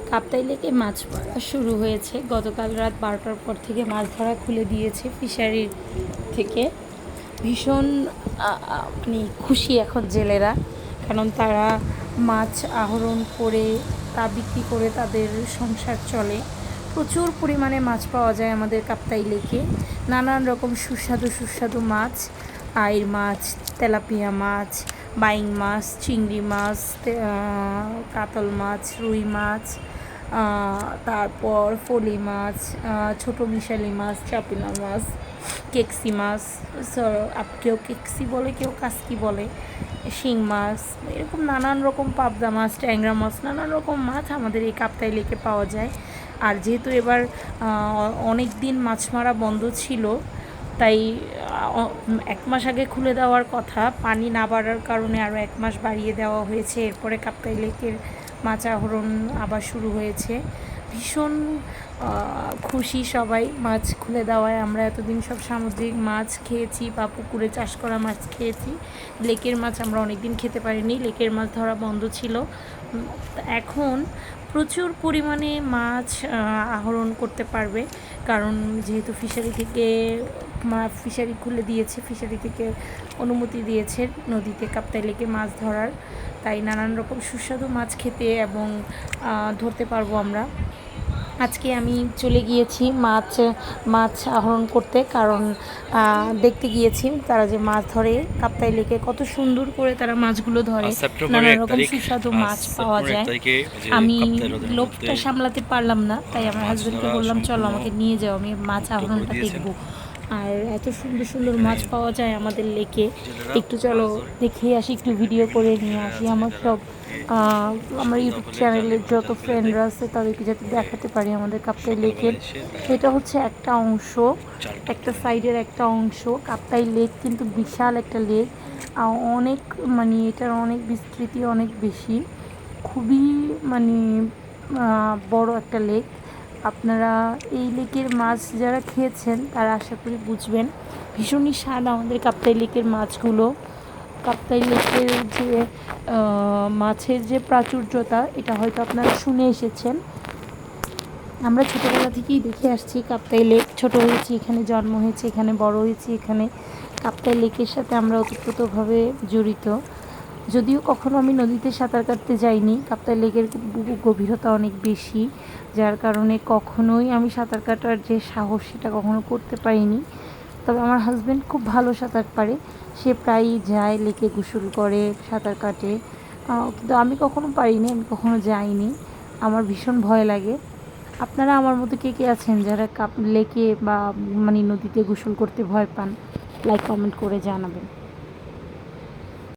কাপ্তাই লেকে মাছ ধরা শুরু হয়েছে। গতকাল রাত 12টার পর থেকে মাছ ধরা খুলে দিয়েছে ফিশারির থেকে। ভীষণ মানে খুশি এখন জেলেরা, কারণ তারা মাছ আহরণ করে তা বিক্রি করে তাদের সংসার চলে। প্রচুর পরিমাণে মাছ পাওয়া যায় আমাদের কাপ্তাই লেকে। নানান রকম সুস্বাদু সুস্বাদু মাছ, আইড় মাছ, তেলাপিয়া মাছ, বাইং মাছ, চিংড়ি মাছ, কাতল মাছ, রুই মাছ, তারপর ফলি মাছ, ছোটো মিশালি মাছ, চাপিলা মাছ, কেকসি মাছ, কেউ কেকসি বলে, কেউ কাসকি বলে, শিং মাছ, এরকম নানান রকম পাবদা মাছ, ট্যাংরা মাছ, নানান রকম মাছ আমাদের এই কাপ্তাই লেকে পাওয়া যায়। আর যেহেতু এবার অনেক দিন মাছ মারা বন্ধ ছিল, তাই 1 মাস আগে খুলে দেওয়ার কথা, পানি না বাড়ার কারণে আরও 1 মাস বাড়িয়ে দেওয়া হয়েছে। এরপরে কাপ্তাই লেকের মাছ আহরণ আবার শুরু হয়েছে। ভীষণ খুশি সবাই মাছ খুলে দেওয়ায়। আমরা এতদিন সব সামুদ্রিক মাছ খেয়েছি বা পুকুরে চাষ করা মাছ খেয়েছি। লেকের মাছ আমরা অনেক দিন খেতে পারিনি, লেকের মাছ ধরা বন্ধ ছিল। এখন প্রচুর পরিমাণে মাছ আহরণ করতে পারবে, কারণ যেহেতু ফিশারি খুলে দিয়েছে, ফিশারি থেকে অনুমতি দিয়েছে নদীতে কাপ্তাই লেকে মাছ ধরার। তাই নানান রকম সুস্বাদু মাছ খেতে এবং ধরতে পারবো আমরা। আজকে আমি চলে গিয়েছি মাছ আহরণ করতে, কারণ দেখতে গিয়েছি তারা যে মাছ ধরে কাপ্তাই লেকে, কত সুন্দর করে তারা মাছগুলো ধরে। নানান রকম সুস্বাদু মাছ পাওয়া যায়। আমি লোভটা সামলাতে পারলাম না, তাই আমার হাজব্যান্ডকে বললাম, চলো আমাকে নিয়ে যাও, আমি মাছ আহরণটা দেখবো। আর এত সুন্দর সুন্দর মাছ পাওয়া যায় আমাদের লেকে, একটু চলো দেখে আসি, একটু ভিডিও করে নিয়ে আসি। আমার ইউটিউব চ্যানেলের যত ফ্রেন্ডরা আছে তাদেরকে যাতে দেখাতে পারি আমাদের কাপ্তাই লেকের। এটা হচ্ছে একটা অংশ, একটা সাইডের একটা অংশ। কাপ্তাই লেক কিন্তু বিশাল একটা লেক, অনেক মানে এটার অনেক বিস্তৃতি অনেক বেশি, খুবই মানে বড় একটা লেক। আপনারা এই লেকের মাছ যারা খেয়েছেন তারা আশা করি বুঝবেন, ভীষণই স্বাদ আমাদের কাপ্তাই লেকের মাছগুলো। কাপ্তাই লেকের যে মাছের যে প্রাচুর্যতা, এটা হয়তো আপনারা শুনে এসেছেন। আমরা ছোটোবেলা থেকেই দেখে আসছি কাপ্তাই লেক, ছোটো হয়েছি এখানে, জন্ম হয়েছে এখানে, বড় হয়েছি এখানে। কাপ্তাই লেকের সাথে আমরা ওতপ্রোতভাবে জড়িত। যদিও কখনো আমি নদীতে সাঁতার কাটতে যাইনি, কাপ্তাই লেকের গভীরতা অনেক বেশি, যার কারণে কখনোই আমি সাঁতার কাটার যে সাহস সেটা কখনো করতে পারিনি। তবে আমার হাজব্যান্ড খুব ভালো সাঁতার পারে, সে প্রায়ই যায় লেকে, গোসল করে, সাঁতার কাটে। কিন্তু আমি কখনো পারিনি, আমি কখনো যাইনি, আমার ভীষণ ভয় লাগে। আপনারা আমার মতো কে কে আছেন যারা লেকে বা মানে নদীতে গোসল করতে ভয় পান? লাইক কমেন্ট করে জানাবেন।